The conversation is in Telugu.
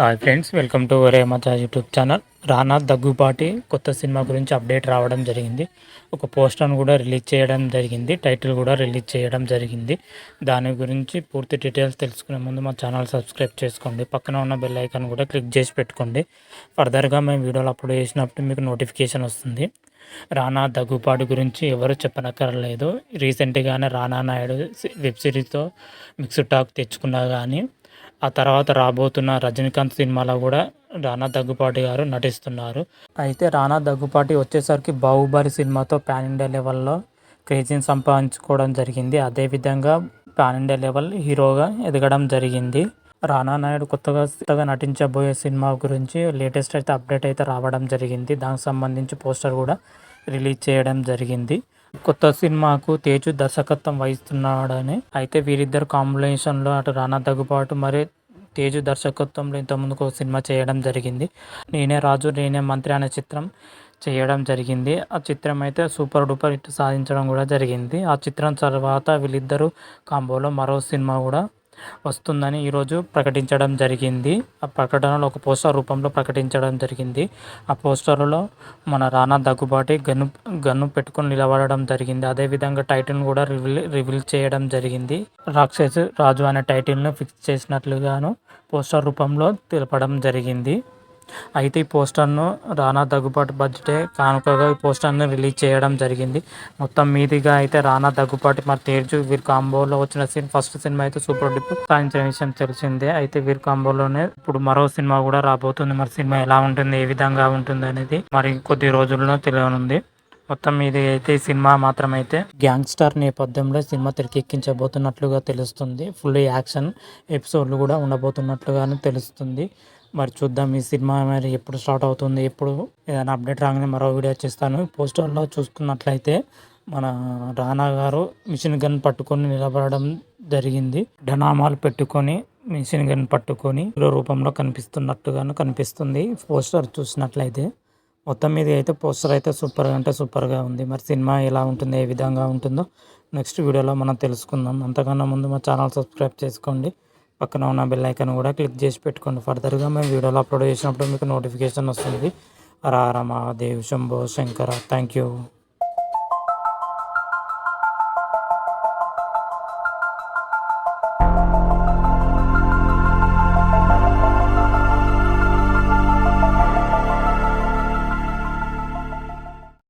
హాయ్ ఫ్రెండ్స్, వెల్కమ్ టు ఒరే మచ్చా యూట్యూబ్ ఛానల్. రానా దగ్గుపాటి కొత్త సినిమా గురించి అప్డేట్ రావడం జరిగింది. ఒక పోస్టర్ను కూడా రిలీజ్ చేయడం జరిగింది. టైటిల్ కూడా రిలీజ్ చేయడం జరిగింది. దాని గురించి పూర్తి డీటెయిల్స్ తెలుసుకునే ముందు మా ఛానల్ సబ్స్క్రైబ్ చేసుకోండి. పక్కన ఉన్న బెల్ ఐకాన్ కూడా క్లిక్ చేసి పెట్టుకోండి. ఫర్దర్గా మేము వీడియోలు అప్లోడ్ చేసినప్పుడు మీకు నోటిఫికేషన్ వస్తుంది. రానా దగ్గుపాటి గురించి ఎవరు చెప్పనక్కర్లేదు. రీసెంట్గానే రానా నాయుడు వెబ్ సిరీస్తో మిక్స్డ్ టాక్ తెచ్చుకున్నా కానీ ఆ తర్వాత రాబోతున్న రజనీకాంత్ సినిమాలో కూడా రానా దగ్గుపాటి గారు నటిస్తున్నారు. అయితే రానా దగ్గుపాటి వచ్చేసరికి బాహుబలి సినిమాతో పాన్ ఇండియా లెవెల్లో క్రేజీని సంపాదించుకోవడం జరిగింది. అదేవిధంగా పాన్ ఇండియా లెవెల్ హీరోగా ఎదగడం జరిగింది. రానా నాయుడు కొత్తగా నటించబోయే సినిమా గురించి లేటెస్ట్ అయితే అప్డేట్ అయితే రావడం జరిగింది. దానికి సంబంధించి పోస్టర్ కూడా రిలీజ్ చేయడం జరిగింది. కొత్త సినిమాకు తేజు దర్శకత్వం వహిస్తున్నాడని, అయితే వీరిద్దరు కాంబినేషన్లో అటు రానా దగ్గుపాటు మరి తేజు దర్శకత్వంలో ఇంతకుముందుకు ఒక సినిమా చేయడం జరిగింది. నేనే రాజు నేనే మంత్రి అనే చిత్రం చేయడం జరిగింది. ఆ చిత్రం అయితే సూపర్ డూపర్ హిట్ సాధించడం కూడా జరిగింది. ఆ చిత్రం తర్వాత వీళ్ళిద్దరూ కాంబోలో మరో సినిమా కూడా వస్తుందని ఈరోజు ప్రకటించడం జరిగింది. ఆ ప్రకటనలో ఒక పోస్టర్ రూపంలో ప్రకటించడం జరిగింది. ఆ పోస్టర్లో మన రానా దగ్గుబాటి గన్ను పెట్టుకొని నిలబడడం జరిగింది. అదేవిధంగా టైటిల్ను కూడా రివీల్ చేయడం జరిగింది. రాక్షస్ రాజు అనే టైటిల్ను ఫిక్స్ చేసినట్లుగాను పోస్టర్ రూపంలో తెలపడం జరిగింది. అయితే ఈ పోస్టర్ను రానా దగ్గుపాటి బడ్జెటే కానుకగా ఈ పోస్టర్ను రిలీజ్ చేయడం జరిగింది. మొత్తం మీదిగా అయితే రానా దగ్గుపాటి మరి తేజు వీరి కాంబోలో వచ్చిన ఫస్ట్ సినిమా అయితే సూపర్ డూపర్ సాధించిన విషయం తెలిసిందే. అయితే వీరి కాంబోలోనే ఇప్పుడు మరో సినిమా కూడా రాబోతుంది. మరి సినిమా ఎలా ఉంటుంది, ఏ విధంగా ఉంటుంది అనేది మరి కొద్ది రోజుల్లో తెలియనుంది. మొత్తం మీద అయితే ఈ సినిమా మాత్రమైతే గ్యాంగ్స్టర్ నేపథ్యంలో సినిమా తెరకెక్కించబోతున్నట్లుగా తెలుస్తుంది. ఫుల్ యాక్షన్ ఎపిసోడ్లు కూడా ఉండబోతున్నట్లుగానే తెలుస్తుంది. మరి చూద్దాం ఈ సినిమా మరి ఎప్పుడు స్టార్ట్ అవుతుంది, ఎప్పుడు ఏదైనా అప్డేట్ రాగానే మరో వీడియో చేస్తాను. పోస్టర్లో చూసుకున్నట్లయితే మన రానా గారు మిషన్ గన్ పట్టుకొని నిలబడడం జరిగింది. డనామాలు పెట్టుకొని మిషన్ గన్ పట్టుకొని రూపంలో కనిపిస్తున్నట్టుగాను కనిపిస్తుంది పోస్టర్ చూసినట్లయితే. మొత్తం మీద అయితే పోస్టర్ అయితే సూపర్గా అంటే సూపర్గా ఉంది. మరి సినిమా ఎలా ఉంటుంది, ఏ విధంగా ఉంటుందో నెక్స్ట్ వీడియోలో మనం తెలుసుకుందాం. అంతకన్నా ముందు మా ఛానల్ సబ్స్క్రైబ్ చేసుకోండి. పక్కన ఉన్న బెల్ ఐకాన్ కూడా క్లిక్ చేసి పెట్టుకోండి. ఫర్దర్గా మేము వీడియోలో అప్లోడ్ చేసినప్పుడు మీకు నోటిఫికేషన్ వస్తుంది. హర హర మహాదేవ్ శంభో శంకర. Thank you.